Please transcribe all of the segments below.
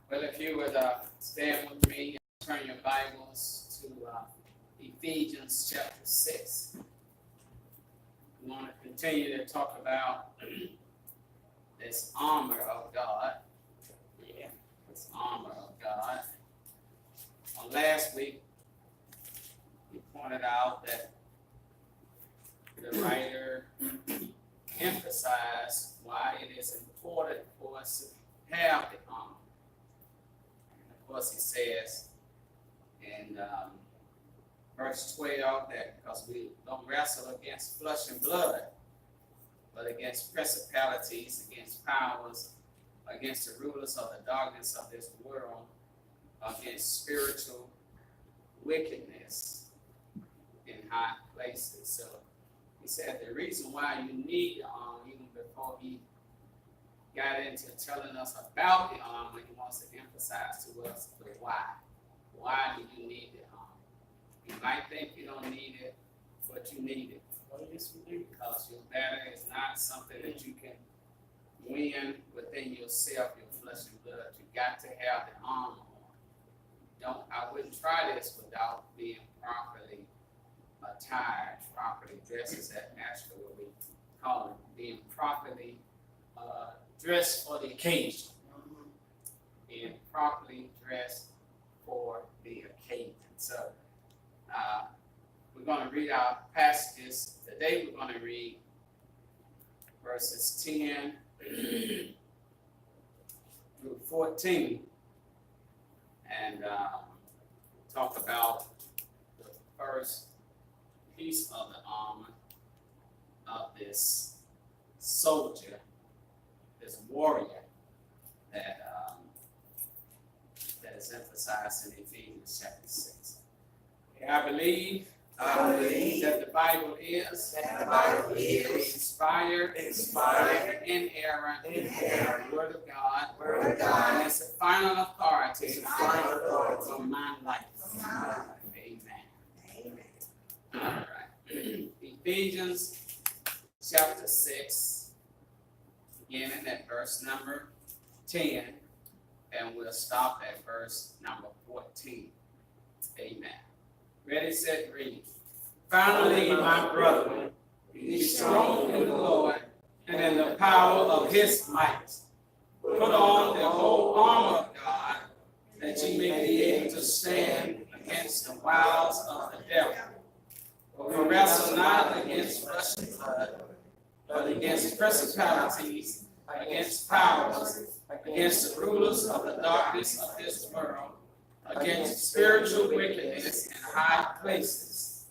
Well, if you would stand with me and turn your Bibles to Ephesians chapter 6. We want to continue to talk about this armor of God. Yeah, this armor of God. Last week, we pointed out that the writer emphasized why it is important for us to have the armor. Of course, he says in verse 12 that because we don't wrestle against flesh and blood, but against principalities, against powers, against the rulers of the darkness of this world, against spiritual wickedness in high places. So he said the reason why you need the armor, even before he got into telling us about the armor, he wants to emphasize to us the why. Why do you need the armor? You might think you don't need it, but you need it. Because your battle is not something that you can win within yourself, your flesh and blood. You got to have the armor on. I wouldn't try this without being properly attired, properly dressed, as that naturally what we call it, being properly dressed for the occasion. Being properly dressed for the occasion. So we're going to read our passages. Today we're going to read verses 10 through 14 and talk about the first piece of the armor of this soldier, this warrior that is emphasized in Ephesians chapter 6. I believe that the Bible is inspired, inerrant, Word of God, and it's the final authority for my life. Amen. All right. Ephesians chapter 6, beginning at verse number 10, and we'll stop at verse number 14. Amen. Ready, set, read. Finally, my brethren, be strong in the Lord and in the power of his might. Put on the whole armor of God, that ye may be able to stand against the wiles of the devil. For we wrestle not against flesh and blood, but against principalities, against powers, against the rulers of the darkness of this world, against spiritual wickedness in high places.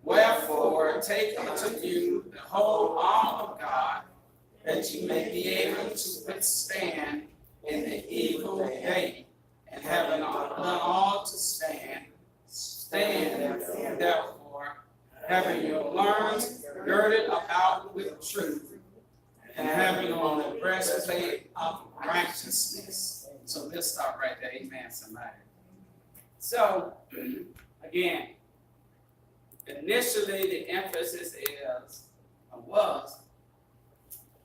Wherefore, take unto you the whole armor of God, that ye may be able to withstand in the evil day, and having done all to stand, therefore, having your loins girded about with truth, and having on the breastplate of righteousness. So let's stop right there. Amen, somebody. So, again, initially the emphasis was,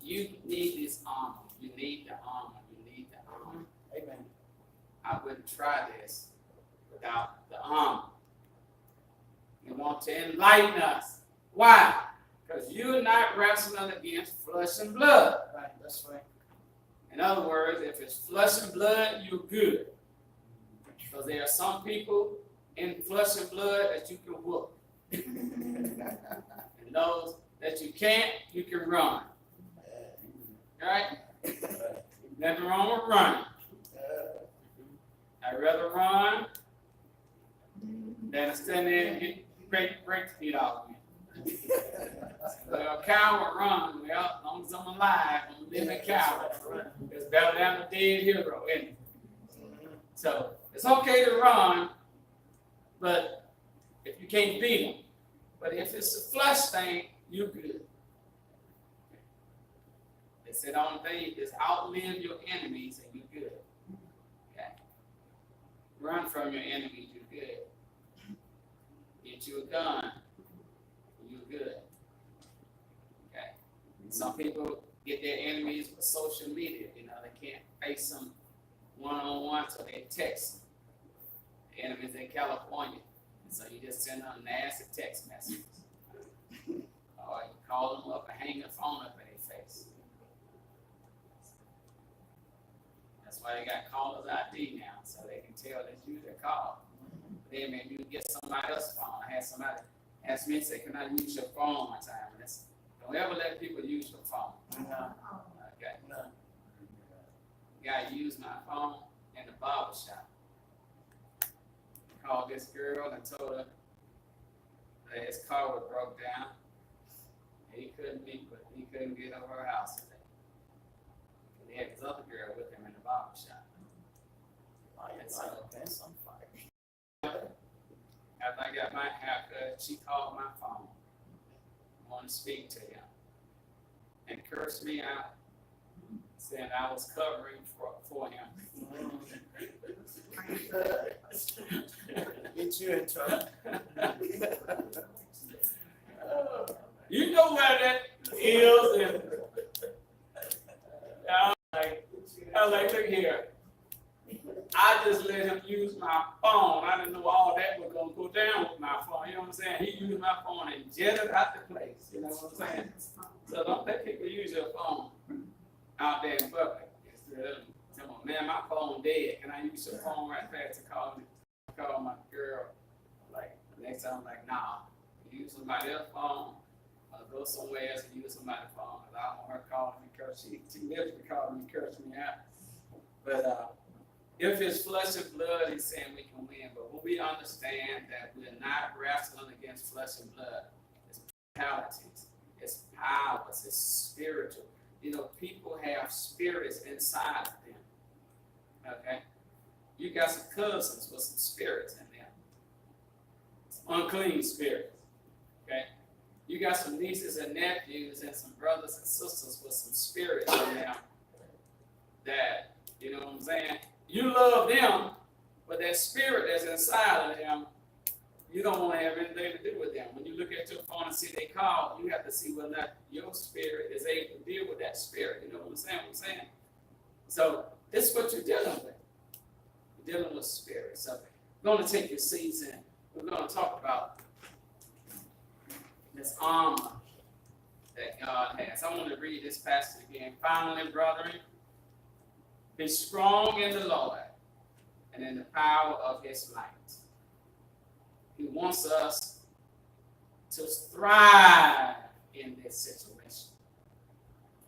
you need this armor. You need the armor. You need the armor. Amen. I wouldn't try this without the armor. You want to enlighten us. Why? Because you're not wrestling against flesh and blood. Right, that's right. In other words, if it's flesh and blood, you're good. Because there are some people in flesh and blood that you can whoop. And those that you can't, you can run. Right? Nothing wrong with running. I'd rather run than stand there and get break the feet off me. A cow will run. Well, as long as I'm alive, I'm a living cow. It's better than a dead hero, isn't it? So it's okay to run, but if you can't beat them. But if it's a flesh thing, you're good. They said on thing is outlive your enemies and you're good. Okay. Run from your enemies, you're good. Get you a gun, you're good. Okay. Some people get their enemies with social media. They can't face them one-on-one, so they text. The enemy's in California, and so you just send them nasty text messages. Or you call them up and hang the phone up in their face. That's why they got caller's ID now, so they can tell that you the call. Then maybe you get somebody else's phone. I had somebody ask me, say, can I use your phone one time? And it's, don't ever let people use your phone. Okay. Guy used my phone in the barber shop. Called this girl and told her that his car was broke down. He couldn't get over her house today. And he had this other girl with him in the barber shop. After I got my haircut, she called my phone. Wanted to speak to him. And cursed me out, saying I was covering for him. Get you in trouble. You know where that is, and I was like, look here. I just let him use my phone. I didn't know all that was gonna go down with my phone. You know what I'm saying? He used my phone and jetted out the place. You know what I'm saying? So don't let people use your phone out there in public. Tell them, man, my phone dead. Can I use your phone right fast to call my girl? Like next time, I'm like, nah. Use somebody else's phone. Go somewhere else and use somebody's phone. Cause I don't want her calling me curse. She literally called me, cursed me out. But if it's flesh and blood, he's saying we can win. But when we understand that we're not wrestling against flesh and blood, it's principalities, it's powers, it's spiritual. You know, people have spirits inside of them. Okay? You got some cousins with some spirits in them. Some unclean spirits. Okay? You got some nieces and nephews and some brothers and sisters with some spirits in them that, you know what I'm saying? You love them, but that spirit that's inside of them, you don't want to have anything to do with them. When you look at your phone and see they call, you have to see whether or not your spirit is able to deal with that spirit. You know what I'm saying? So this is what you're dealing with. You're dealing with spirit. So we're going to take your seats in. We're going to talk about this armor that God has. I want to read this passage again. Finally, brethren, be strong in the Lord and in the power of his might. He wants us to thrive in this situation.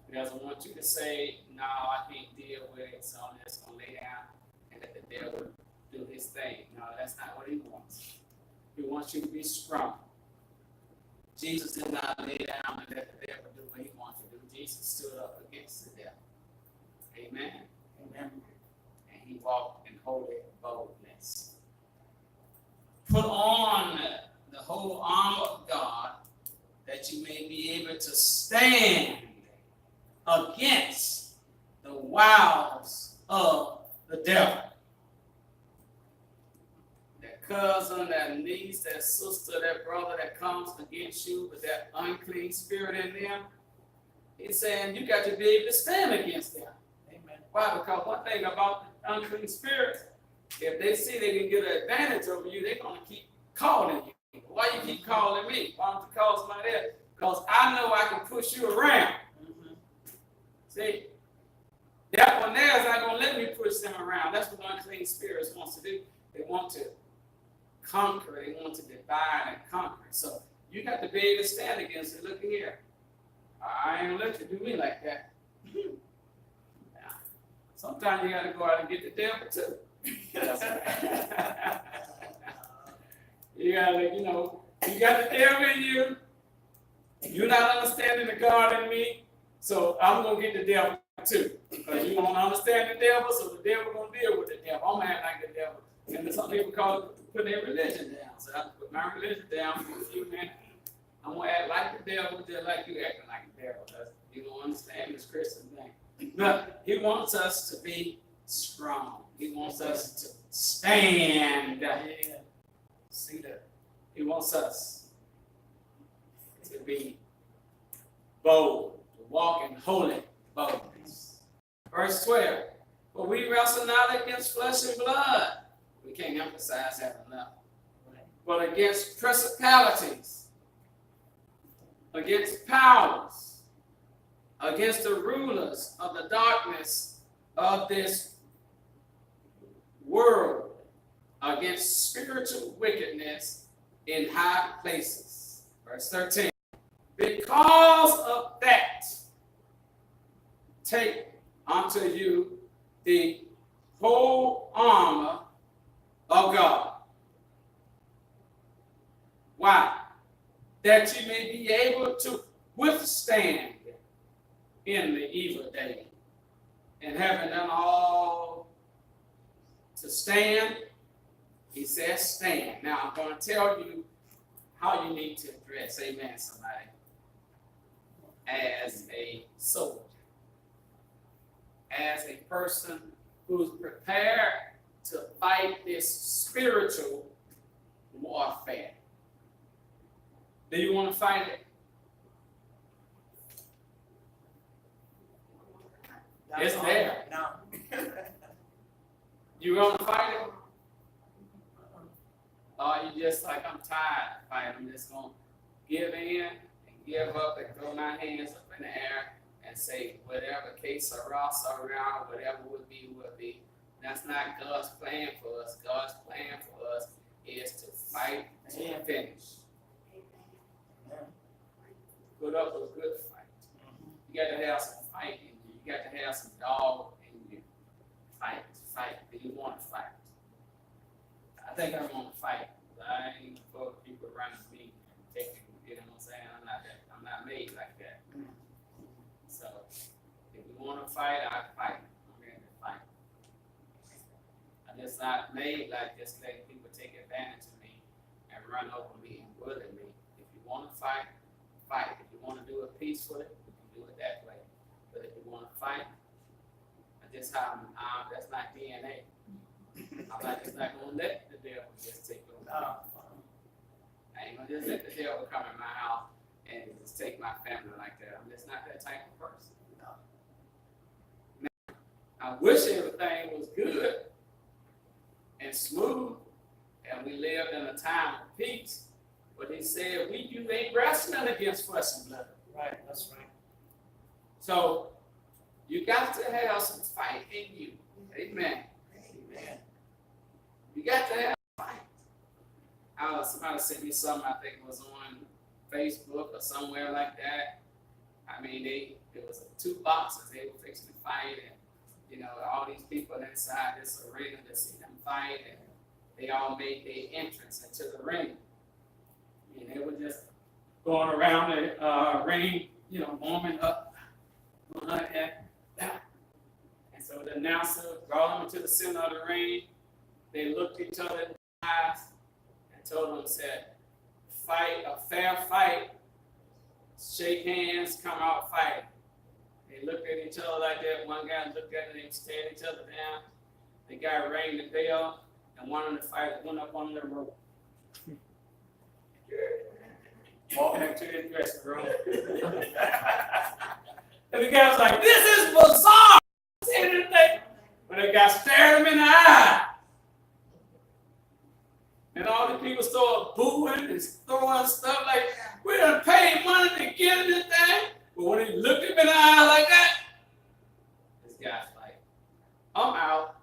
He doesn't want you to say, no, I can't deal with it, so I'm just going to lay down and let the devil do his thing. No, that's not what he wants. He wants you to be strong. Jesus did not lay down and let the devil do what he wanted to do. Jesus stood up against the devil. Amen. Amen. And he walked in holy boldness. Put on the whole armor of God that you may be able to stand against the wiles of the devil. That cousin, that niece, that sister, that brother that comes against you with that unclean spirit in them, he's saying you got to be able to stand against them. Why? Because one thing about the unclean spirits, if they see they can get an advantage over you, they're going to keep calling you. Why you keep calling me? Why don't you call somebody else? Because I know I can push you around. Mm-hmm. See, that one there is not going to let me push them around. That's what unclean spirits wants to do. They want to conquer. They want to divide and conquer. So you got to be able to stand against it. Look here. I ain't going to let you do me like that. Sometimes you got to go out and get the devil too. You got to, you got the devil in you. You're not understanding the God in me, so I'm going to get the devil too. Because you don't understand the devil, so the devil going to deal with the devil. I'm acting like the devil. And some people call it putting their religion down. So I put my religion down for a few minutes. I'm going to act like the devil, just like you acting like the devil. You don't understand this Christian thing. But he wants us to be strong. He wants us to stand. Yeah. See that? He wants us to be bold, to walk in holy boldness. Verse 12. For we wrestle not against flesh and blood. We can't emphasize that enough. But against principalities, against powers, against the rulers of the darkness of this world, against spiritual wickedness in high places. Verse 13. Because of that, take unto you the whole armor of God. Why? That you may be able to withstand in the evil day. And having done all to stand, he says stand. Now I'm going to tell you how you need to dress, amen, somebody, as a soldier, as a person who's prepared to fight this spiritual warfare. Do you want to fight it? It's there. No. You want to fight it? Or you just like, I'm tired of fighting. I'm just going to give in and give up and throw my hands up in the air and say, whatever case arouse around, whatever would be, would be. That's not God's plan for us. God's plan for us is to fight to finish. Put up a good fight. You got to have some fight in you. You got to have some dog in you. Fight. Do you want to fight? I think I want to fight. I ain't for people around me and taking, you know what I'm saying? I'm not made like that. So if you want to fight, I fight. I'm ready to fight. I'm just not made like just letting people take advantage of me and run over me and bully me. If you want to fight, fight. If you want to do it peacefully, you can do it that way. But if you want to fight, that's not DNA. I'm not just not gonna let the devil just take over. I ain't gonna just let the devil come in my house and just take my family like that. I'm just not that type of person. Now, I wish everything was good and smooth and we lived in a time of peace. But he said you ain't wrestling against flesh and blood. Right, that's right. So you got to have some fight in you. Amen. Amen. You got to have a fight. Somebody sent me something, I think it was on Facebook or somewhere like that. I mean, there was two boxers, they were fixing to fight, and all these people inside this arena to see them fight, and they all made their entrance into the ring. And they were just going around the ring, warming up. And so the announcer brought them into the center of the ring. They looked each other in the eyes and told them, said, fight, a fair fight, shake hands, come out fighting. They looked at each other like that. One guy looked at them, they stared each other down. The guy rang the bell, and one of the fighters went up on the rope. Walked back to his dressing room. And the guy was like, this is bizarre. But the guy stared him in the eye. And all the people started booing and throwing stuff like, we done paid money to get in this thing. But when he looked him in the eye like that, this guy's like, I'm out.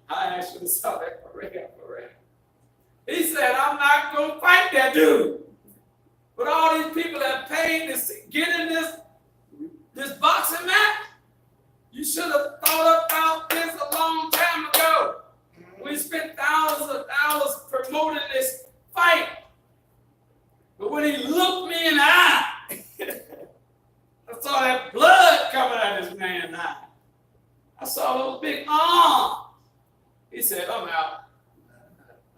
I actually saw that for real. He said, I'm not going to fight that dude. But all these people that paid to get in this boxing match, you should have thought about this a long time ago. We spent thousands of dollars promoting this fight. But when he looked me in the eye, I saw that blood coming out of this man's eye. I saw those big arms. He said, I'm out.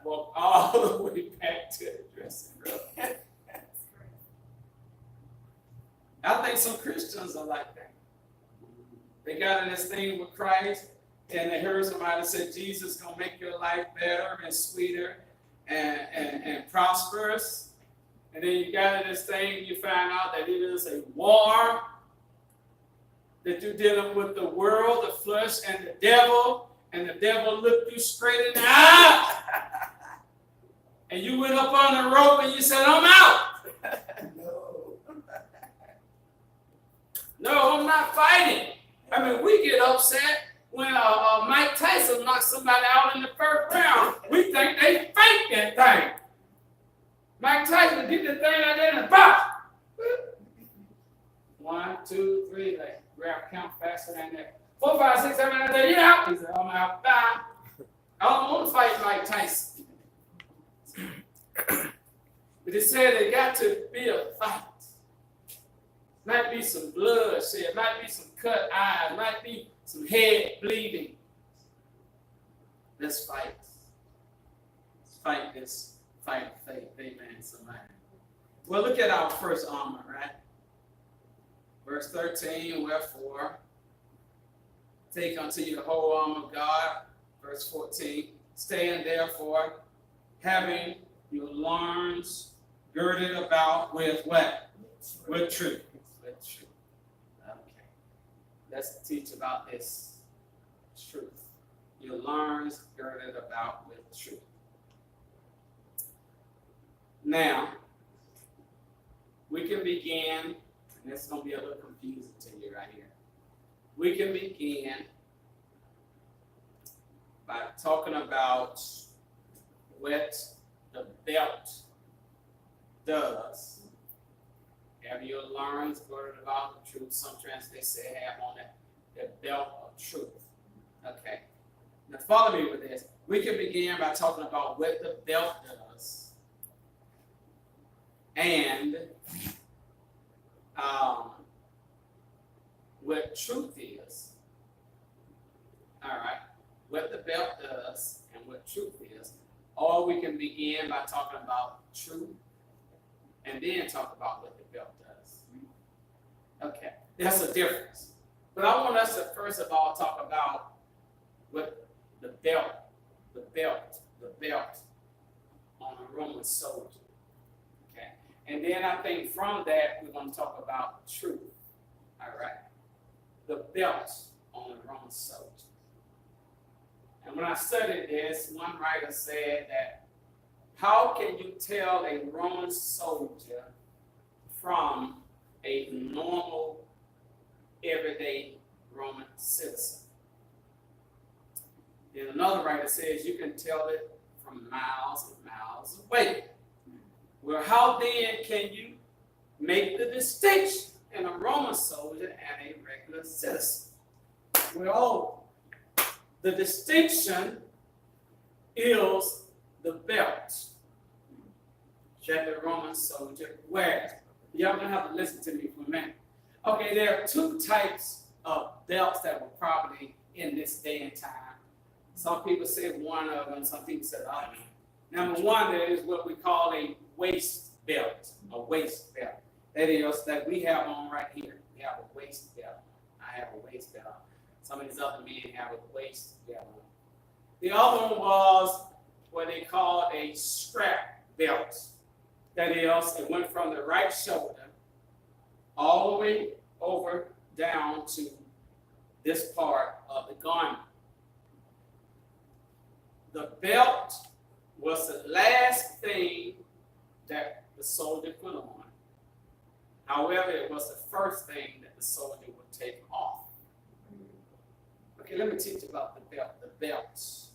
Walked all the way back to the dressing room. I think some Christians are like that. They got in this thing with Christ, and they heard somebody say, Jesus is going to make your life better and sweeter and prosperous. And then you got in this thing, you find out that it is a war that you're dealing with the world, the flesh, and the devil looked you straight in the eye, and you went up on the rope and you said, I'm out. No, I'm not fighting. I mean, we get upset when Mike Tyson knocks somebody out in the first round. We think they faked that thing. Mike Tyson did the thing out there and pop. 1, 2, 3, like grab count faster than that. 4, 5, 6, 7, 8, 9, 10, out. He said, I'm out. Bye. I don't want to fight Mike Tyson. But it said there got to be a fight. Might be some blood shed, might be some cut eyes, might be some head bleeding. Let's fight. Let's fight this fight of faith. Amen, somebody. Well, look at our first armor, right? Verse 13, wherefore, take unto you the whole armor of God. Verse 14, stand therefore, having your loins girded about with what? With truth. With truth. Okay. Let's teach about this truth. Your loins girded about with truth. Now, we can begin, and it's going to be a little confusing to you right here. We can begin by talking about what the belt does. Have your loins girded about the truth. Some translations say have on the belt of truth. Okay. Now follow me with this. We can begin by talking about what the belt does and what truth is. All right. What the belt does and what truth is. Or we can begin by talking about truth and then talk about what the belt does. Okay, that's a difference. But I want us to first of all talk about what the belt on a Roman soldier. Okay, and then I think from that we're going to talk about truth. All right, the belt on a Roman soldier. And when I studied this, one writer said that how can you tell a Roman soldier from a normal, everyday Roman citizen? Then another writer says you can tell it from miles and miles away. Well, how then can you make the distinction in a Roman soldier and a regular citizen? Well, the distinction is the belt that the Roman soldier wears. Y'all gonna have to listen to me for a minute. Okay, there are two types of belts that were probably in this day and time. Some people say one of them, some people say the other. Number one, there is what we call a waist belt, a waist belt. That is that we have on right here. We have a waist belt. I have a waist belt. Some of these other men have a waist belt. The other one was what they called a strap belt. That is, it went from the right shoulder all the way over down to this part of the garment. The belt was the last thing that the soldier put on. However, it was the first thing that the soldier would take off. Okay, let me teach you about the belt, the belts.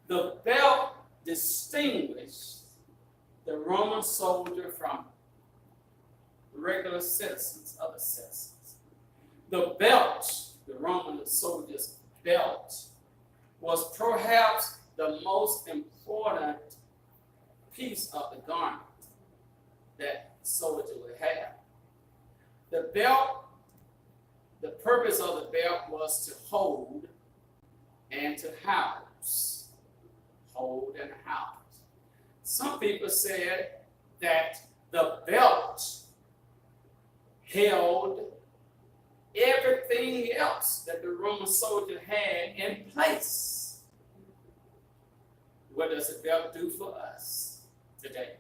The belt distinguished the Roman soldier from regular citizens, other citizens. The belt, the Roman soldier's belt, was perhaps the most important piece of the garment that the soldier would have. The belt, the purpose of the belt was to hold and to house. Hold and house. Some people said that the belt held everything else that the Roman soldier had in place. What does the belt do for us today?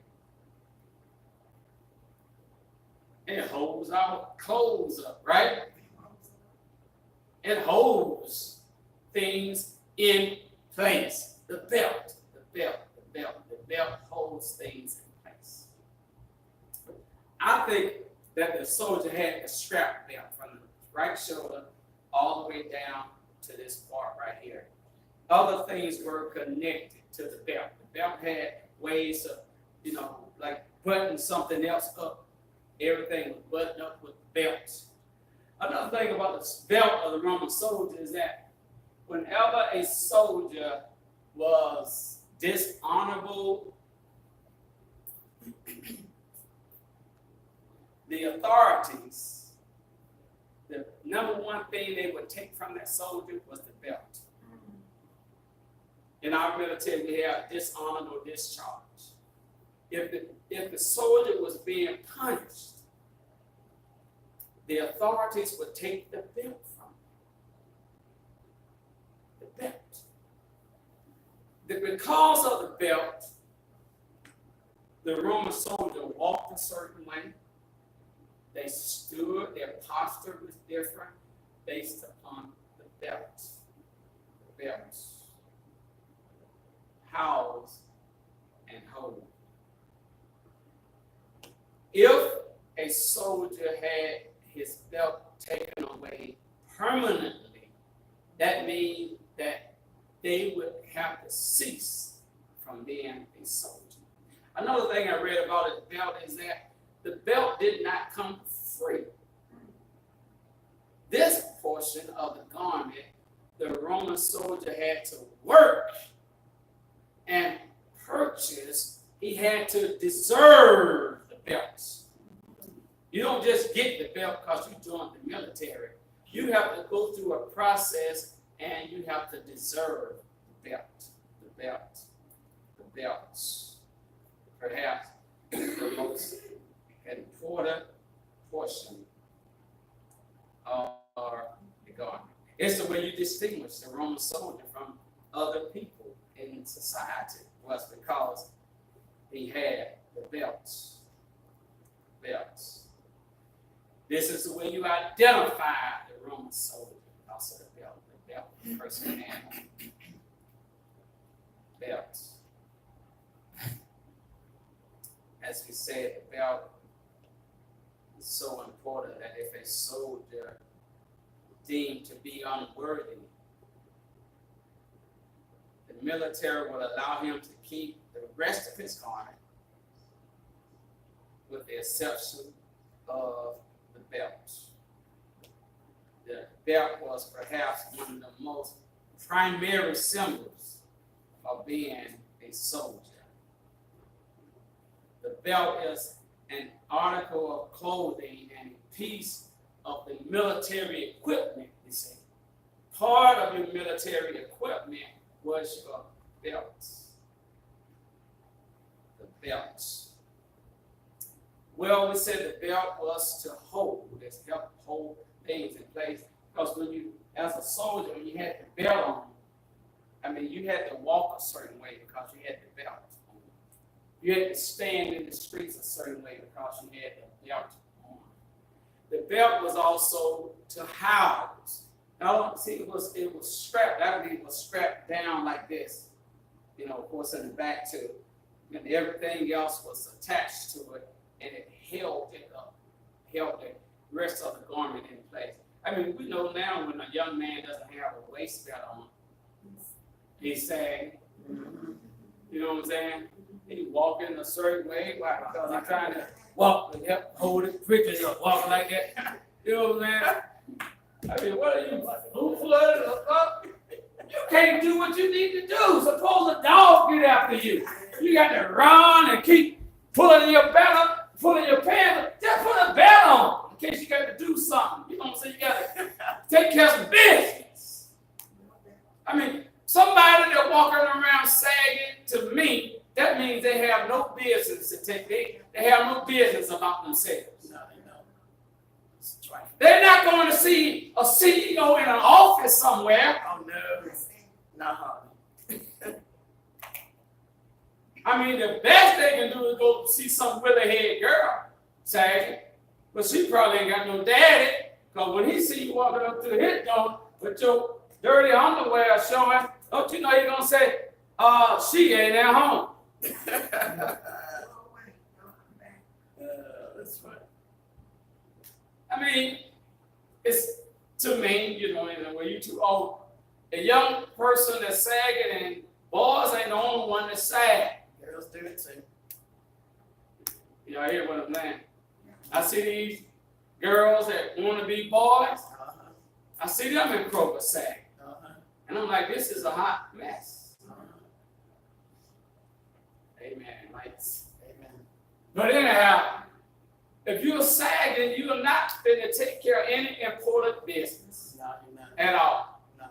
It holds our clothes up, right? It holds things in place. The belt holds things in place. I think that the soldier had a strap belt from the right shoulder all the way down to this part right here. Other things were connected to the belt. The belt had ways of, like buttoning something else up. Everything was buttoned up with belts. Another thing about the belt of the Roman soldier is that whenever a soldier was dishonorable, the authorities, the number one thing they would take from that soldier was the belt. In our military, we have dishonorable discharge. If the soldier was being punished, the authorities would take the belt from him. The belt. Because of the belt, the Roman soldier walked a certain way. They stood, their posture was different based upon the belt. The belt. House and hold. If a soldier had his belt taken away permanently, that means that they would have to cease from being a soldier. Another thing I read about the belt is that the belt did not come free. This portion of the garment, the Roman soldier had to work and purchase. He had to deserve the belt. You don't just get the belt because you joined the military. You have to go through a process and you have to deserve the belt. The belt. The belts. Perhaps the most important portion of the garment. It's the way you distinguish the Roman soldier from other people in society, was because he had the belts. Belts. This is the way you identify the Roman soldier, also the belt the person had. Belts. As we said, the belt is so important that if a soldier deemed to be unworthy, the military will allow him to keep the rest of his garment, with the exception of the belt. The belt was perhaps one of the most primary symbols of being a soldier. The belt is an article of clothing and a piece of the military equipment, you see. Part of your military equipment was your belts. The belts. Well, we said the belt was to hold. It's help hold things in place. Because when you, as a soldier, when you had the belt on, you had to walk a certain way because you had the belt on. You had to stand in the streets a certain way because you had the belt on. The belt was also to house. Now, see, it was strapped. I believe it was strapped down like this. Of course, in the back too. And everything else was attached to it, and it held it up, held the rest of the garment in place. We know now when a young man doesn't have a waist belt on, he's saying, you know what I'm saying? He walking a certain way. Why? Because he's trying to walk and help hold it quickly or walk like that. You know what I'm saying? What are you, blue-flooded up? You can't do what you need to do. Suppose a dog get after you. You got to run and keep pulling your belt up, pulling your pants up. Just put a belt on in case you got to do something. You know what I'm saying? You got to take care of some business. Somebody that walking around sagging, to me, that means they have no business to take. They have no business about themselves. No, they don't. They're not going to see a CEO in an office somewhere. Oh, no. The best they can do is go see some willy-headed girl, sagging. But she probably ain't got no daddy, because when he see you walking up to his door, with your dirty underwear showing, don't you know you're gonna say, she ain't at home. That's right. I mean, it's to me, you know, when you too old, a young person that's sagging, and boys ain't the only one that's sag. Girls do it too. Y'all hear what I'm saying? I see these girls that want to be boys. I see them in Kroger sag. And I'm like, this is a hot mess. Amen. Lights. Amen. But anyhow, if you're sagging, you're not going to take care of any important business No, you're not. at all. No.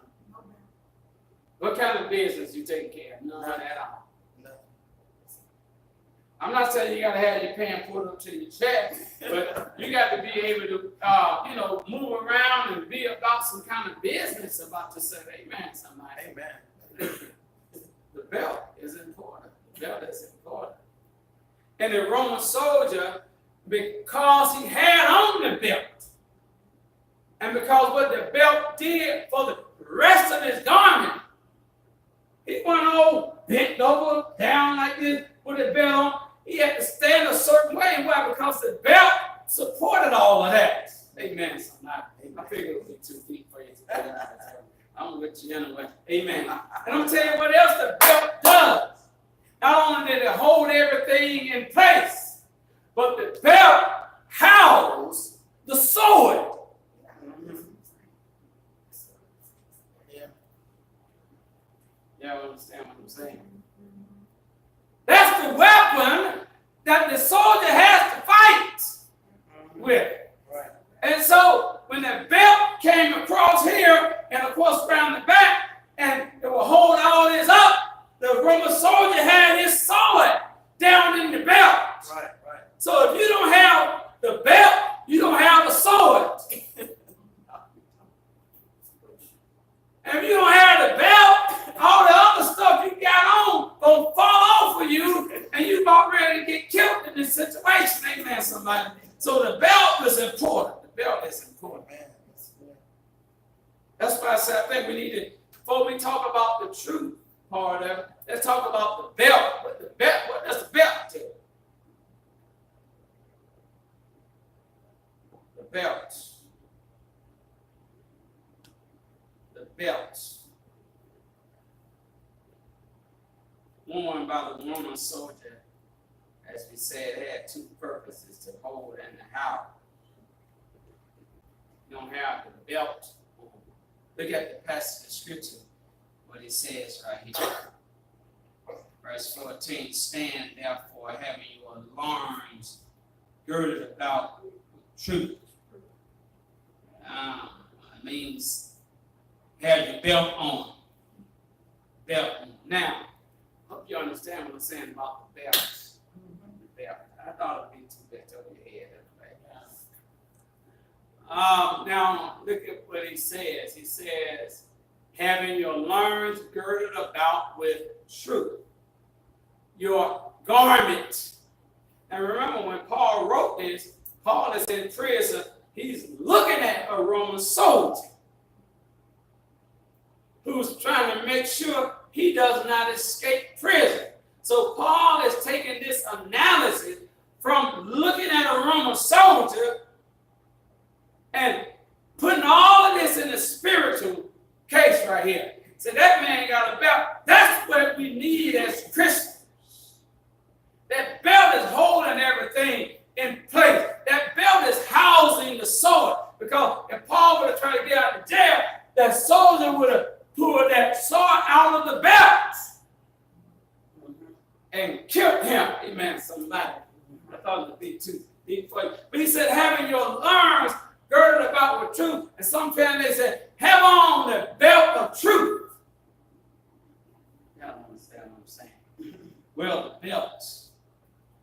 What kind of business you taking care of? None at all. No. I'm not saying you got to have your pants put up to your chest, but you got to be able to, move around and be about some kind of business about yourself. Amen, somebody. Amen. The belt is important. The belt is important. And the Roman soldier, because he had on the belt, and because what the belt did for the rest of his garment, he went all bent over, down like this, with the belt on. He had to stand a certain way. Why? Because the belt supported all of that. Amen. Somebody. I figured it would be too deep for you. I'm with you anyway. Amen. And I'm going to tell you what else the belt does. Not only did it hold everything in place, but the belt housed the sword. Yeah. Y'all understand what I'm saying? That's the weapon that the soldier has to fight with. Right. And so when the belt came across here and of course around the back and it will hold all this up, the Roman soldier had his sword down in the belt. Right. Right. So if you don't have the belt, you don't have a sword. And if you don't have the belt, all the other stuff you got on gonna fall off of you, and you about ready to get killed in this situation. Amen, somebody. So the belt is important. The belt is important. Man, that's good. That's why I said I think we need to, before we talk about the truth part of it, let's talk about the belt. What does the belt do? The belt. The belt. Worn by the Roman soldier, as we said, had two purposes: to hold and to house. You don't have the belt. Look at the passage of scripture, what it says right here. Verse 14, stand therefore having your loins girded about with truth. It means have your belt on. Belt on. Now, I hope you understand what I'm saying about the belt. The belt. I thought it'd be too big over your head. Now, look at what he says. He says, having your loins girded about with truth. Your garment. And remember, when Paul wrote this, Paul is in prison. He's looking at a Roman soldier who's trying to make sure he does not escape prison. So Paul is taking this analysis from looking at a Roman soldier and putting all of this in the spiritual case right here. So that man got a belt. That's what we need as Christians. That belt is holding everything in place. That belt is housing the sword. Because if Paul would have tried to get out of jail, that soldier would have pulled that sword out of the belt and killed him. Amen, somebody. I thought it would be too deep for you. But he said, having your loins girded about with truth. And some families said, have on the belt of truth. Y'all don't understand what I'm saying. Well, the belts.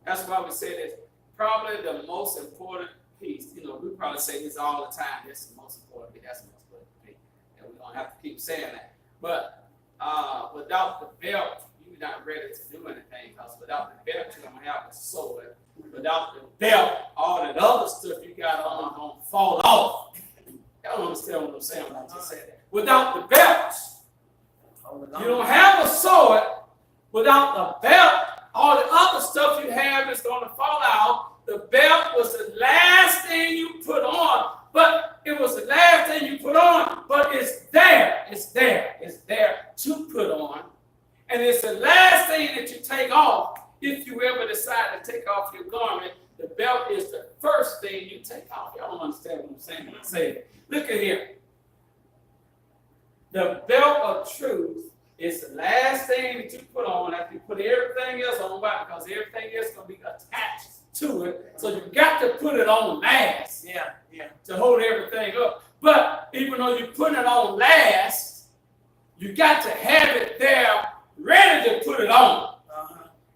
That's why we say it's probably the most important piece. You know, we probably say this all the time. This is the most important piece. That's the most important piece. And we don't have to keep saying that. But without the belt, you're not ready to do anything. Because without the belt, you're going to have a sword. Without the belt, all that other stuff you got on going to fall off. Y'all don't understand what I'm saying when I just said that. Without the belt, Hold you on. don't have a sword without the belt. All the other stuff you have is going to fall out. The belt was the last thing you put on, but it was the last thing you put on, but it's there. It's there. It's there to put on. And it's the last thing that you take off if you ever decide to take off your garment. The belt is the first thing you take off. Y'all don't understand what I'm saying when I say it. Look at here. The belt of truth is the last thing that you put on after you put everything else on. Why? Because everything else is going to be attached to it. So you got to put it on last to hold everything up. But even though you put it on last, you got to have it there ready to put it on.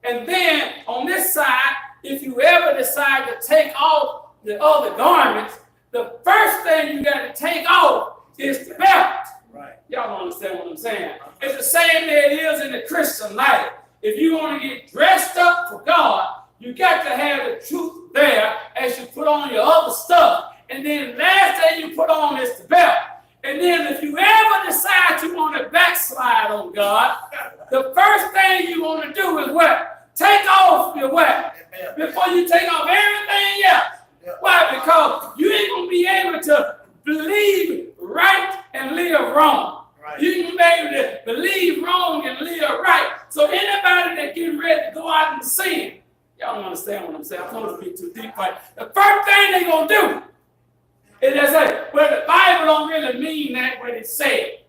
And then on this side, if you ever decide to take off the other garments, the first thing you got to take off is the belt. Right. Y'all don't understand what I'm saying. It's the same that it is in the Christian life. If you want to get dressed up for God, you got to have the truth there as you put on your other stuff. And then the last thing you put on is the belt. And then if you ever decide you want to backslide on God, the first thing you want to do is what? Take off your what? Before you take off everything else. Why? Because you ain't going to be able to believe right and live wrong. Right. You can be able to believe wrong and live right. So anybody that getting ready to go out and sin, y'all don't understand what I'm saying. I'm going to be too deep. But the first thing they're going to do is they say, well, the Bible don't really mean that what it said.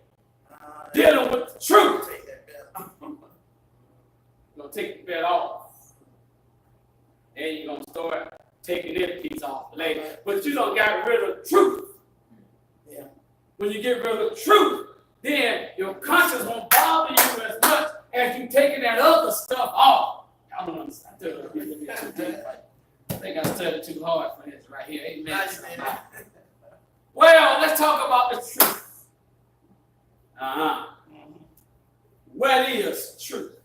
Dealing with the truth. Take that belt. You're going to take the belt off. And you're going to start taking that piece off later. But you don't got rid of the truth. Yeah. When you get rid of the truth, then your conscience won't bother you as much as you taking that other stuff off. I don't understand. I think I studied too hard for this right here. Amen. Well, let's talk about the truth. What is truth?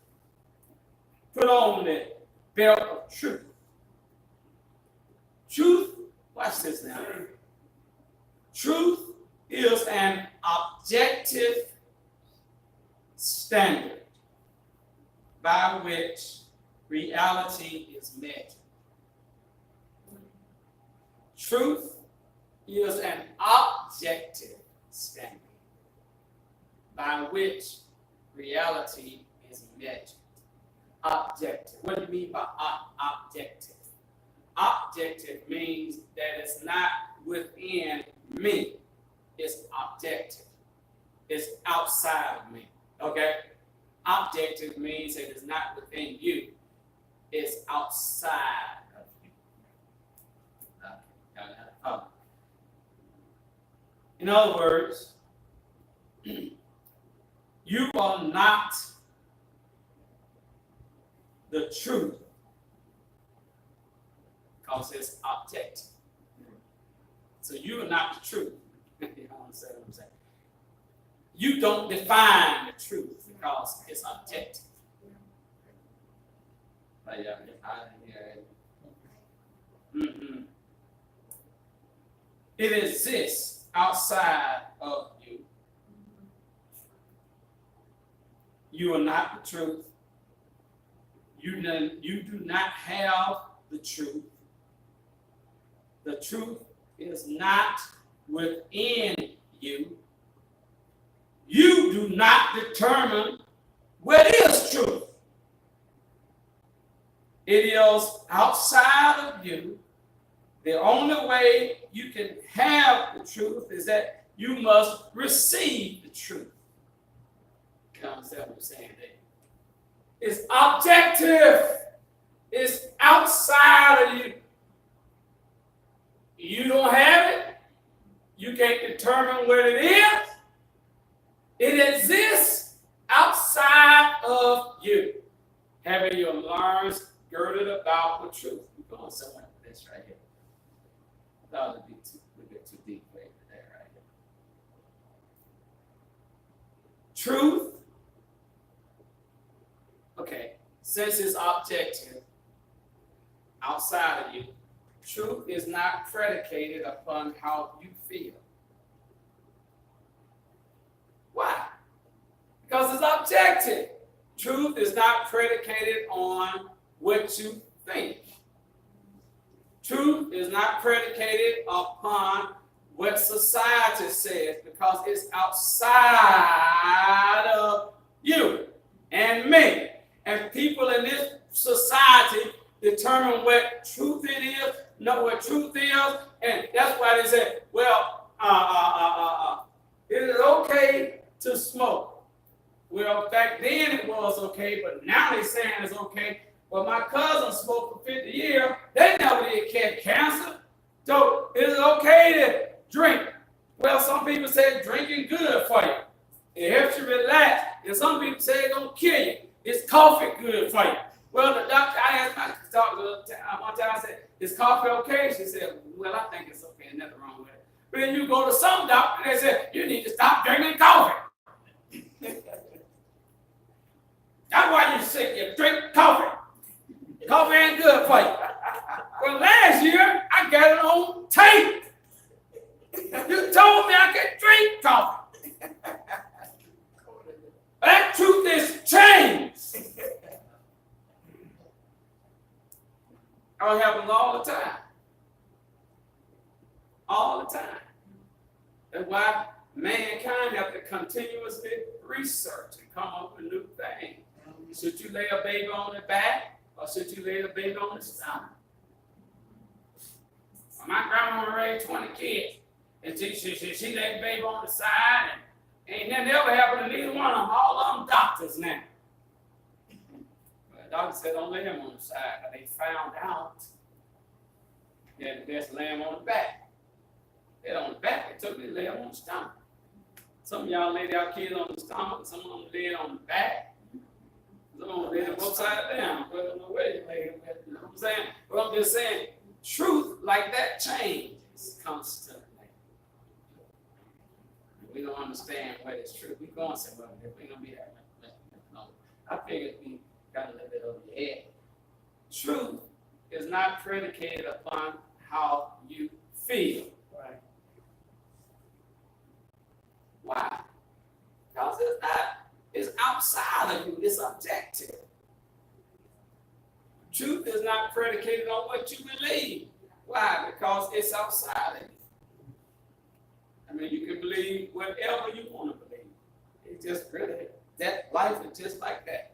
Put on the belt of truth. Truth, watch this now. Truth is an objective standard by which reality is measured. Truth is an objective standard by which reality is measured. Objective. What do you mean by objective? Objective means that it's not within me. It's objective. It's outside of me. Okay? Objective means that it's not within you. It's outside of you. In other words, you are not the truth because it's objective. So you are not the truth. You understand what I'm saying? You don't define the truth because it's objective. It exists outside of you. You are not the truth. You do not have the truth. The truth is not within you. You do not determine what is truth. It is outside of you. The only way you can have the truth is that you must receive the truth. You understand what I'm saying there? It's objective. It's outside of you. You don't have it. You can't determine what it is. It exists outside of you. Having your loins girded about the truth. We're going somewhere with this right here. That would be a bit too deep for you there, right here. Truth. Okay, since it's objective, outside of you, truth is not predicated upon how you feel. objective. Truth is not predicated on what you think. Truth is not predicated upon what society says, because it's outside of you and me. And people in this society determine what truth it is, know what truth is, and that's why they say, well, it is okay to smoke. Well, back then it was okay, but now they're saying it's okay. Well, my cousin smoked for 50 years. They never did get cancer. So it is okay to drink. Well, some people say drinking good for you. It helps you relax. And some people say it's going to kill you. Is coffee good for you? Well, the doctor, I asked my doctor one time, I said, is coffee okay? She said, well, I think it's okay. Nothing wrong with it. But then you go to some doctor, they say, you need to stop drinking coffee. That's why you're sick. You drink coffee. Coffee ain't good for you. Well, last year, I got it on tape. You told me I could drink coffee. That truth is changed. It happens all the time. All the time. That's why mankind have to continuously research and come up with new things. Should you lay a baby on the back, or should you lay a baby on the stomach? My grandma raised 20 kids, and she laid the baby on the side, and ain't nothing ever happened to neither one of them. All of them doctors now. But the doctor said, don't lay him on the side, but they found out that the best lay him on the back. They on the back, they took me to lay him on the stomach. Some of y'all lay their kids on the stomach, some of them lay it on the back. Some of them lay them upside down, but I don't know where you lay them. You know what I'm saying? But I'm just saying, truth like that changes constantly. We don't understand what is true. We going somewhere. If we gonna be there, no. I figured we got a little bit over your head. Truth is not predicated upon how you feel. Right. Why? Because it's not. It's outside of you. It's objective. Truth is not predicated on what you believe. Why? Because it's outside of you. I mean, you can believe whatever you want to believe. It's just really, that life is just like that.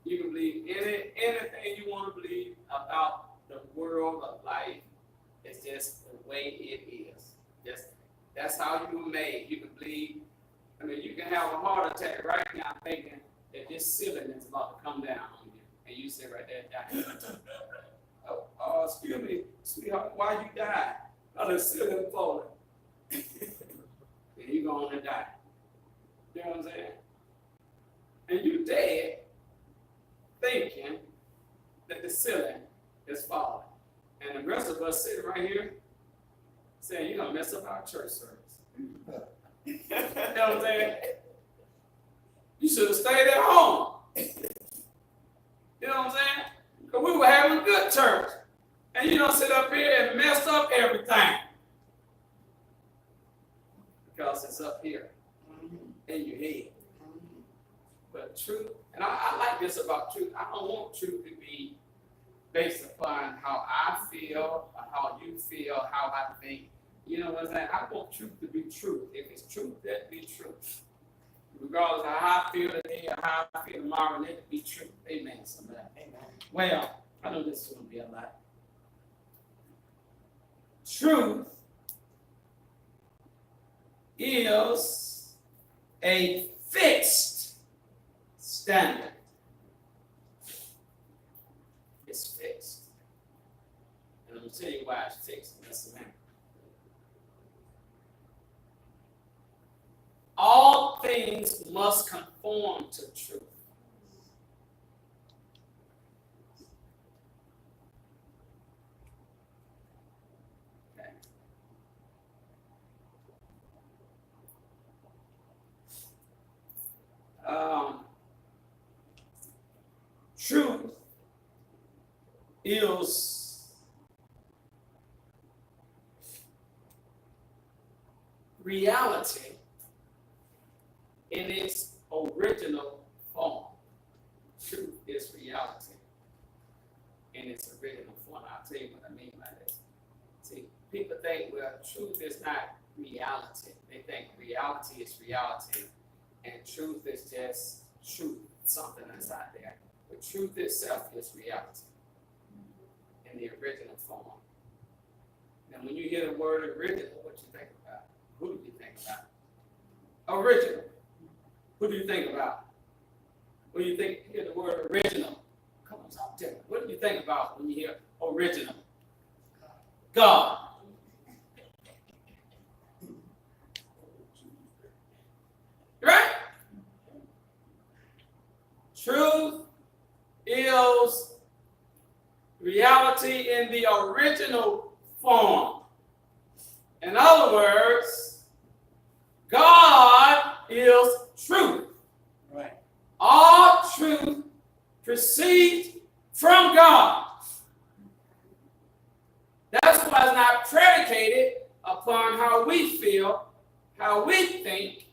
You can believe anything you want to believe about the world of life. It's just the way it is. That's how you were made. You can believe. I mean, you can have a heart attack right now thinking that this ceiling is about to come down on you. And you sit right there and die. Oh, excuse me, sweetheart, why you die? Oh, the ceiling falling. And you go on and die. You know what I'm saying? And you dead thinking that the ceiling is falling. And the rest of us sitting right here saying, you're going to mess up our church service. You know what I'm saying? You should have stayed at home. You know what I'm saying? Because we were having a good church. And you don't sit up here and mess up everything. Because it's up here in your head. But truth, and I like this about truth. I don't want truth to be based upon how I feel, or how you feel, how I think. You know what I'm saying? I want truth to be truth. If it's truth, let be truth. Regardless of how I feel today or how I feel tomorrow, let it be truth. Amen. Somebody. Amen. Well, I know this is going to be a lot. Truth is a fixed standard. It's fixed. And I'm going to tell you why it's fixed in just a minute. All things must conform to truth. Okay. Truth is reality in its original form. is reality in its original form. I'll tell you what I mean by this. See, people think, well, truth is not reality. They think reality is reality, and truth is just truth, something that's out there. But truth itself is reality in the original form. Now, when you hear the word original, what you think about? Who do you think about? Original. Who do you think about? When you hear the word original, come on, talk to me. What do you think about when you hear original? God. Right? Truth is reality in the original form. In other words, God is truth. Right. All truth proceeds from God. That's why it's not predicated upon how we feel, how we think,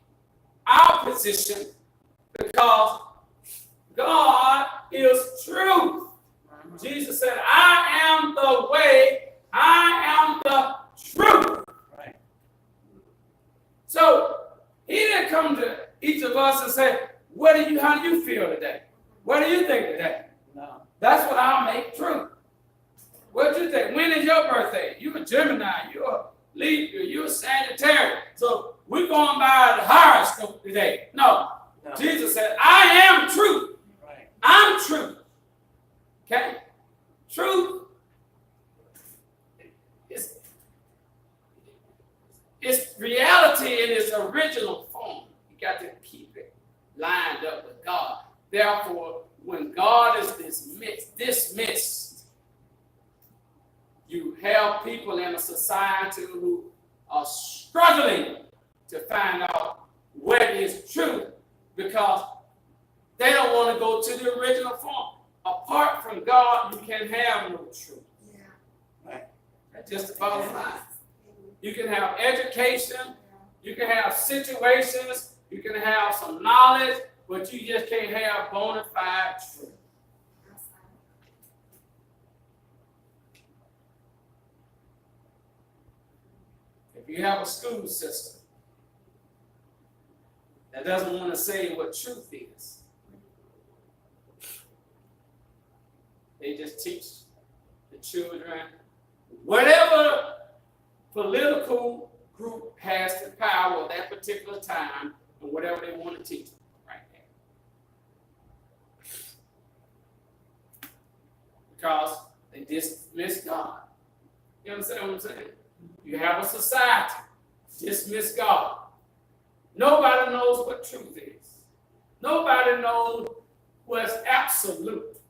our position, because God is truth. Jesus said, I am the way, I am the truth. Right. So he didn't come to each of us and say, how do you feel today? What do you think today? No. That's what I'll make true. What do you think? When is your birthday? You're a Gemini, you're a Libra, you're a Sagittarius. So we're going by the horoscope today. No. Jesus said, I am truth. Right. I'm truth. Okay? Truth is reality in its original form. You got to keep it lined up with God. Therefore, when God is dismissed, you have people in a society who are struggling to find out what is truth because they don't want to go to the original form. Apart from God, you can have no truth. Yeah. Right. That's just the bottom line. You can have education, you can have situations, you can have some knowledge, but you just can't have bona fide truth. If you have a school system that doesn't want to say what truth is, they just teach the children whatever political group has the power at that particular time and whatever they want to teach them right there. Because they dismiss God. You understand what I'm saying? You have a society, dismiss God. Nobody knows what truth is. Nobody knows what's absolute.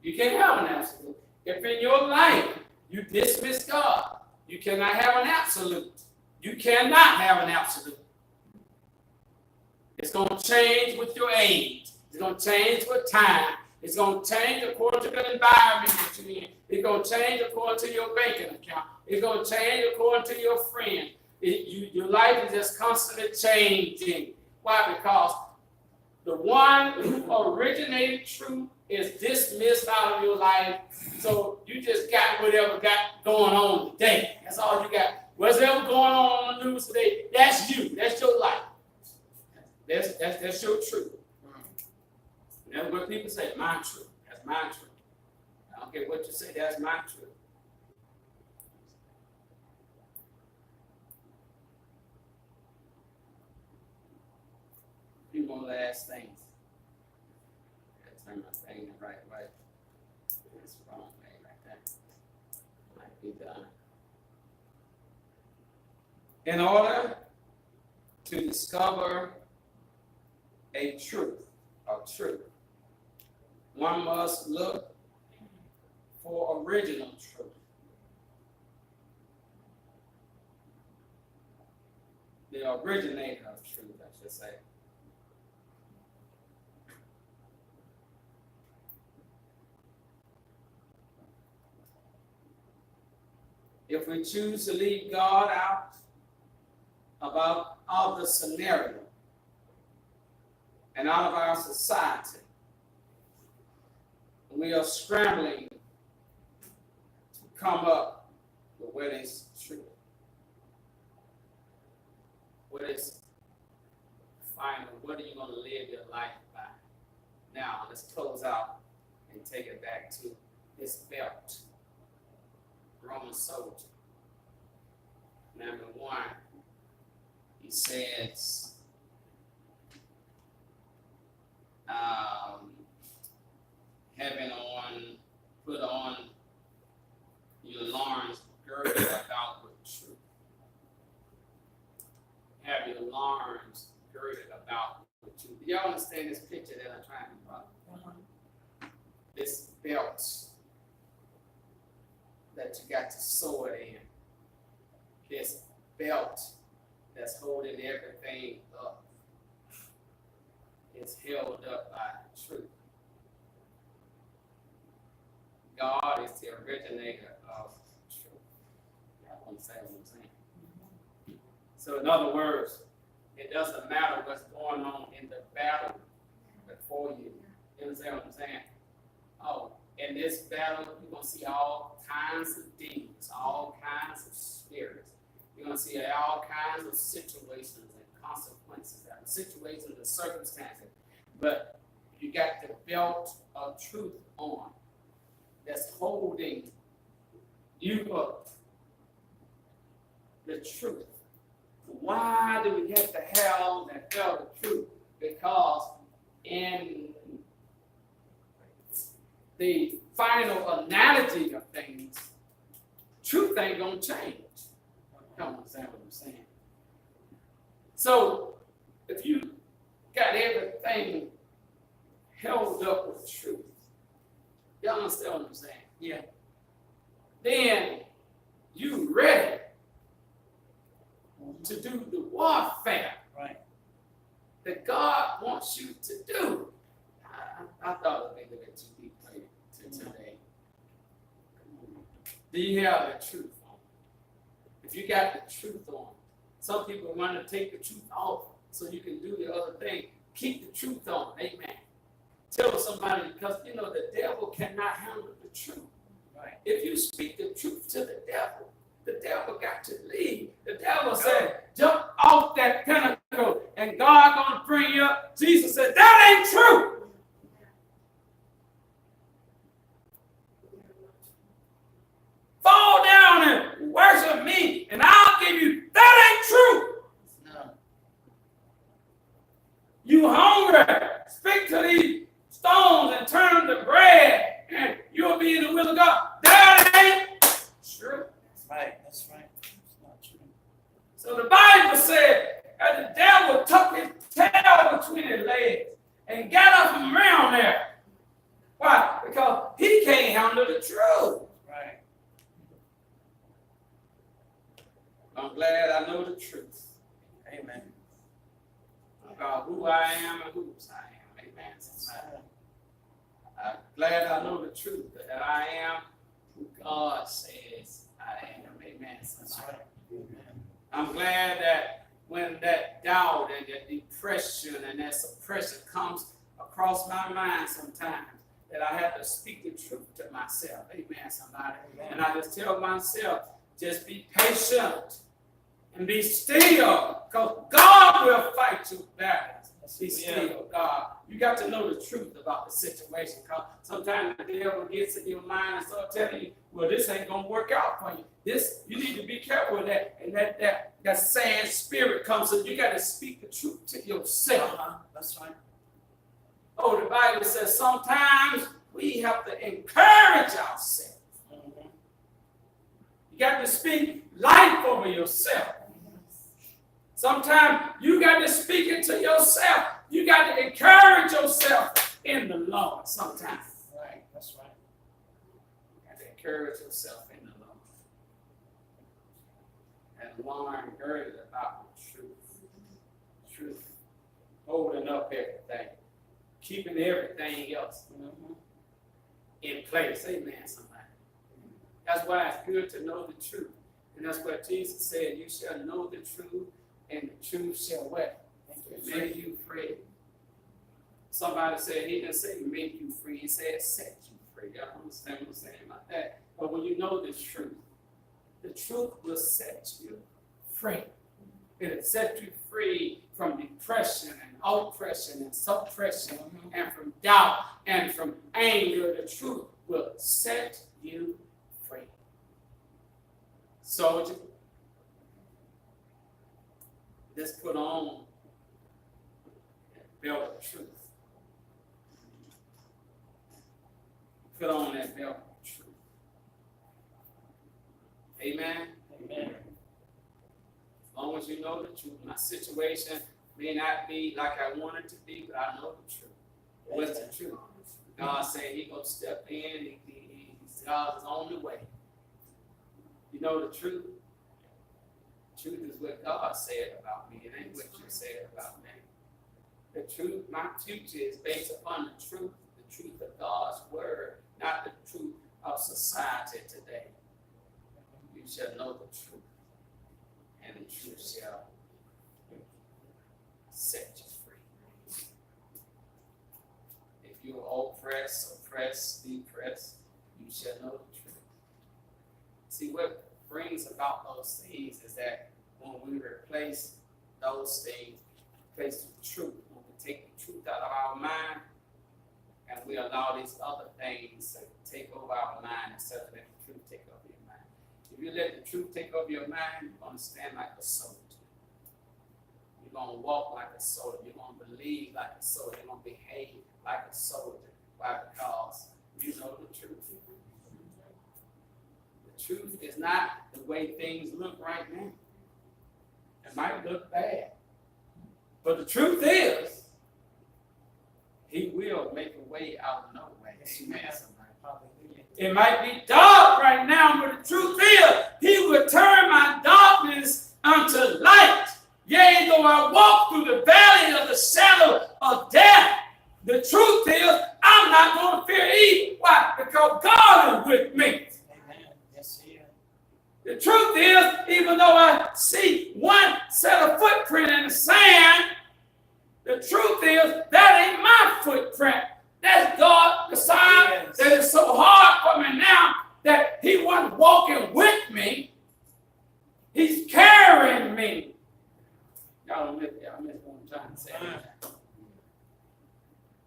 You can't have an absolute. If in your life you dismiss God, you cannot have an absolute. You cannot have an absolute. It's going to change with your age. It's going to change with time. It's going to change according to the environment that you're in. It's going to change according to your banking account. It's going to change according to your friend. Your life is just constantly changing. Why? Because the one who originated truth is dismissed out of your life. So you just got whatever got going on today. That's all you got. Whatever going on the news today, that's you. That's your life. That's your truth. That's what people say, my truth. That's my truth. I don't care what you say, that's my truth. A few more last things. I turn my thing the right way. It's the wrong way right there. Might be done. In order to discover a truth, one must look for original truth. The originator of truth, I should say. If we choose to leave God out about the scenario and out of our society, We are scrambling to come up with what is true. What is final? What are you going to live your life by? Now, let's close out and take it back to this belt. Roman soldier. Number 1, he says, put on your loins girded about with truth. Have your loins girded about with truth. Do y'all understand this picture that I'm trying to draw? This belt that you got to sew it in. This belt that's holding everything up. It's held up by truth. God is the originator of truth. Y'all understand what I'm saying? So in other words, it doesn't matter what's going on in the battle before you. You understand what I'm saying? Oh, in this battle, you're going to see all kinds of demons, all kinds of spirits. You're going to see all kinds of situations and consequences, and situations and circumstances. But you got the belt of truth on that's holding you up. The truth. Why do we have to have that belt of truth? Because in the final analogy of things, truth ain't gonna change. Y'all understand what I'm saying? So if you got everything held up with truth, y'all understand what I'm saying? Yeah. Then you ready to do the warfare, right, that God wants you to do. I thought it was a little bit too deep today. Do you have the truth on? If you got the truth on, some people want to take the truth off so you can do the other thing. Keep the truth on, amen. Tell somebody, because you know the devil cannot handle the truth. Right. If you speak the truth to the devil got to leave. The devil said, jump off that pinnacle and God gonna bring you up. Jesus said, that ain't true. Fall down and worship me and I'll give you, that ain't true. No. You hungry, speak to these stones and turn them to bread and you'll be in the will of God. That ain't true. Right, that's right. It's not true. So the Bible said that the devil took his tail between his legs and got up from around there. Why? Because he can't handle the truth. Right. I'm glad I know the truth. Amen. About who I am and whose I am. Amen. I'm glad I know the truth that I am who God says I am. Amen. I'm glad that when that doubt and that depression and that suppression comes across my mind sometimes, that I have to speak the truth to myself. Amen, somebody. Amen. And I just tell myself, just be patient and be still, because God will fight your battles. Be still, God. You got to know the truth about the situation, because sometimes the devil gets in your mind and starts telling you, well, this ain't going to work out for you. This, you need to be careful with that. And that sad spirit comes, so you got to speak the truth to yourself. That's right. Oh, the Bible says sometimes we have to encourage ourselves. Mm-hmm. You got to speak life over yourself. Sometimes you got to speak it to yourself. You got to encourage yourself in the Lord sometimes. Right, that's right. You got to encourage yourself in the Lord. And learn girded about the truth. Truth. Holding up everything. Keeping everything else in place. Amen, somebody. That's why it's good to know the truth. And that's what Jesus said, you shall know the truth, and the truth shall what? Make you free. Somebody said, he didn't say make you free, he said set you free. Y'all understand what I'm saying about that? But when you know the truth will set you free. It'll set you free from depression and oppression and suppression and from doubt and from anger. The truth will set you free. Soldier, let's put on that belt of truth. Put on that belt of truth. Amen? Amen. As long as you know the truth, my situation may not be like I want it to be, but I know the truth. What's the truth? God said He gonna step in. God's on the way. You know the truth. Truth is what God said about me. It ain't what you said about me. The truth, my future is based upon the truth of God's word, not the truth of society today. You shall know the truth, and the truth shall set you free. If you are oppressed, depressed, you shall know the truth. See, what brings about those things is that when we replace those things, replace the truth, when we take the truth out of our mind, and we allow these other things to take over our mind instead of letting the truth take over your mind. If you let the truth take over your mind, you're going to stand like a soldier. You're going to walk like a soldier. You're going to believe like a soldier. You're going to behave like a soldier. Why? Because you know the truth. The truth is not the way things look right now. It might look bad. But the truth is, He will make a way out of no way. Amen. It might be dark right now, but the truth is, He will turn my darkness unto light. Yea, though I walk through the valley of the shadow of death, the truth is, I'm not going to fear evil. Why? Because God is with me. Amen. Yes, He is. The truth is, even though I see one set of footprint in the sand, the truth is, that ain't my footprint. That's God, the sign Yes. that is so hard for me now that He wasn't walking with me. He's carrying me. Y'all miss what I'm trying to say.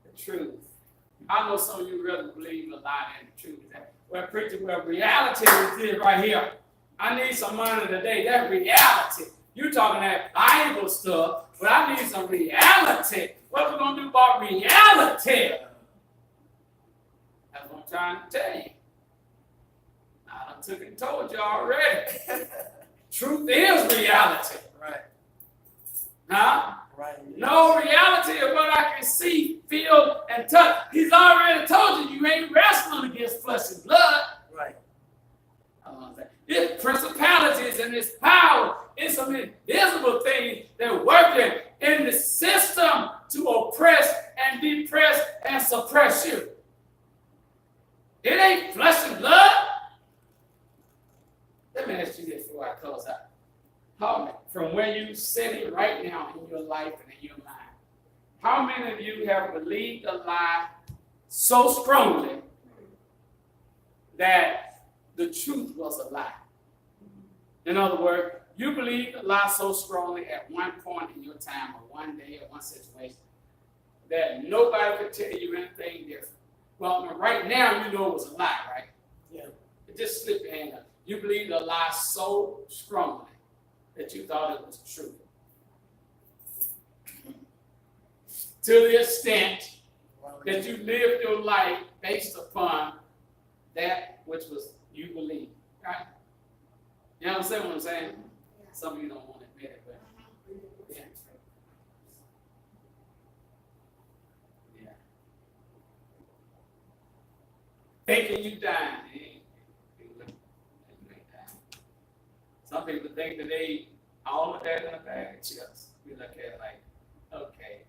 The truth. I know some of you really believe a lie in the truth. Well, preacher, well, reality is this right here. I need some money today. That's reality. You're talking that Bible stuff, but I need some reality. What are we going to do about reality? That's what I'm trying to tell you. I done took and told you already. Truth is reality. Right. Huh? Right. No, reality is what I can see, feel, and touch. He's already told you ain't wrestling against flesh and blood. Right. It's principalities and it's power. It's some invisible things that are working in the system to oppress and depress and suppress you. It ain't flesh and blood. Let me ask you this before I close out. From where you're sitting right now in your life and in your mind, how many of you have believed a lie so strongly that the truth was a lie? In other words, you believed a lie so strongly at one point in your time or one day or one situation that nobody could tell you anything different. Well, right now you know it was a lie, right? Yeah. It just slipped your hand up. You believed a lie so strongly that you thought it was true. To the extent that you lived your life based upon that which was you believed, right? You understand what I'm saying? Some of you don't want to admit it, but yeah. Yeah. Thinking you dying, you ain't dying. Some people think that they all of that in a bag of chips. We look at it like, okay,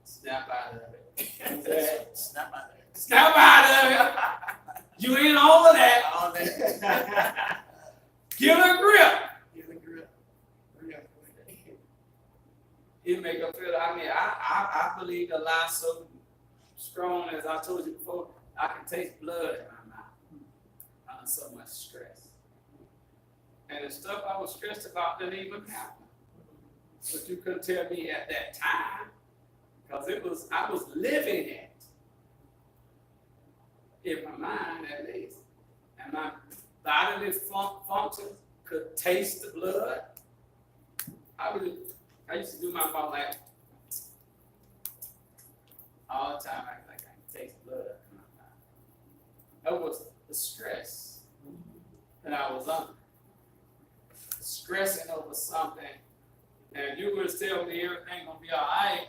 snap out of it. Snap out of it. Snap out of it. You ain't all of that. All that. Give it a grip. Give it a grip. It make her feel. I mean, I believe the lie so strong, as I told you before. I can taste blood in my mouth. Under so much stress. And the stuff I was stressed about didn't even happen. But you couldn't tell me at that time, because I was living it. In my mind, at least. And my bodily function could taste the blood. I used to do my mouth like all the time, like I can taste blood in my mouth. That was the stress that I was under. Stressing over something, and you would tell me everything gonna be all right.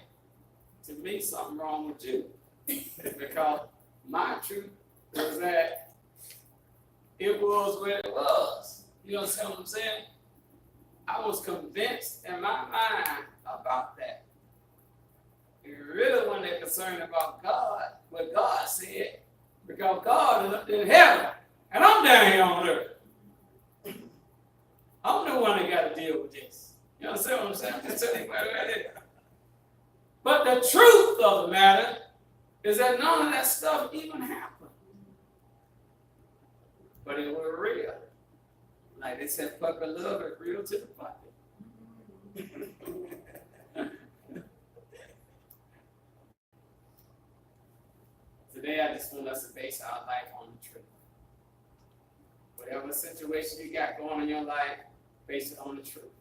To me, something wrong with you, because my truth was that it was what it was. You understand what I'm saying? I was convinced in my mind about that. You really wasn't concerned about God, what God said, because God is up in heaven, and I'm down here on earth. I'm the one that got to deal with this. You understand what I'm saying? I'm just telling you what it is. But the truth of the matter is that none of that stuff even happened. But it was real. Like they said, puppy love is real to the puppy. Today, I just want us to base our life on the truth. Whatever situation you got going in your life, base it on the truth.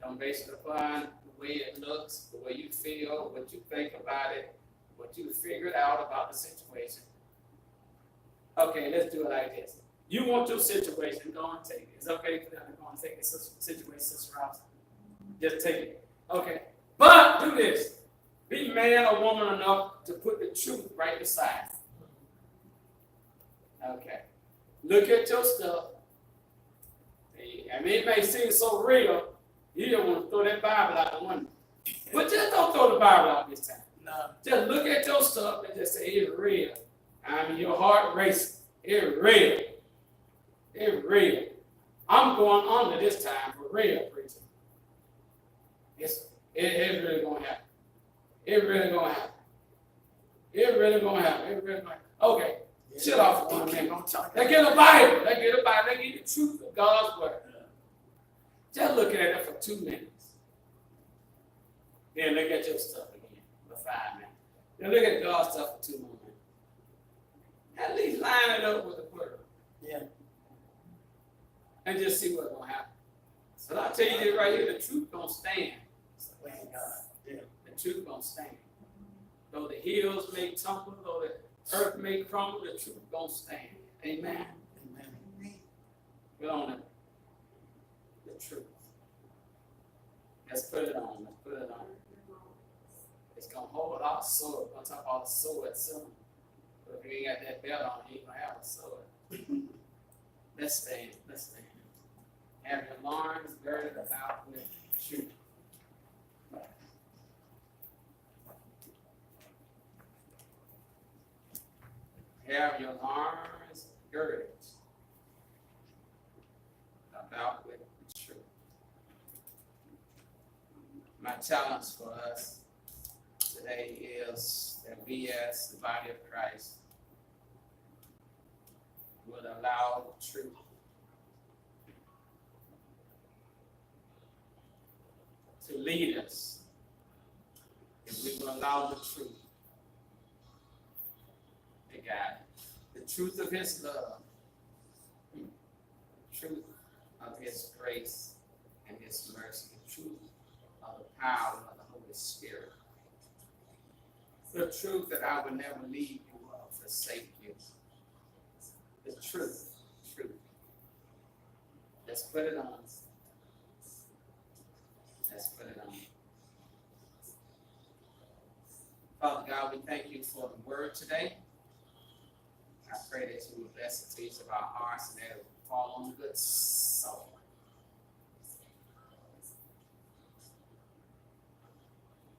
Don't base it upon the way it looks, the way you feel, what you think about it, what you figured out about the situation. Okay, let's do it like this. You want your situation, go and take it. It's okay for them to go and take it. Situation, Sister Robinson. Just take it. Okay. But do this. Be man or woman enough to put the truth right beside it. Okay. Look at your stuff. I mean, it may seem so real, you don't want to throw that Bible out the window. But just don't throw the Bible out this time. No. Just look at your stuff and just say, it's real. I mean, your heart racing. It's real. It's real. I'm going under this time for real, preacher. It's really going to happen. It's really going to happen. It's really going to happen. It's really going to happen. Okay. Shut off for 1 minute. They get a Bible. They get a Bible. They get the truth of God's word. Just look at it for 2 minutes. Then look at your stuff again for 5 minutes. Then look at God's stuff for 2 more minutes. At least line it up with the word. Yeah. And just see what's going to happen. So I'll tell you this right here, the truth gonna stand. Thank God. Yeah. The truth gonna stand. Though the hills may tumble, though the earth may crumble, the truth gonna stand. Amen. Amen. Put on the truth. Let's put it on. Let's put it on. It's gonna hold our sword. We're gonna talk about the sword soon. But if you ain't got that belt on, you ain't gonna have a sword. Let's stand. Let's stand. Have your loins girded about with truth. Have your loins girded about with truth. My challenge for us today is that we as the body of Christ would allow truth to lead us. If we will allow the truth to guide us. The truth of His love, the truth of His grace and His mercy, the truth of the power of the Holy Spirit. The truth that I will never leave you or forsake you. The truth. Let's put it on. Let's put it on. Father God, we thank you for the word today. I pray that you will bless the teaching of our hearts and that it will fall on good soul.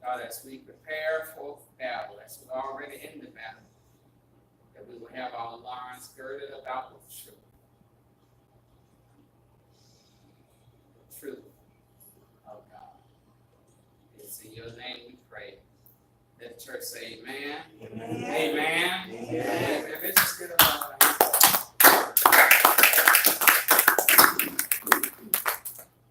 God, as we prepare for battle, as we're already in the battle, that we will have our loins girded about with truth. The truth of God. It's in your name we pray. Let the church say amen. Amen. Amen. Amen. Let's just get along.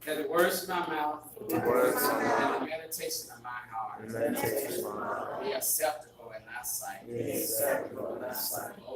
Let the words of my mouth The words of my and mouth the meditation of my heart and the meditation of my heart be acceptable in thy sight. Be acceptable in thy sight. O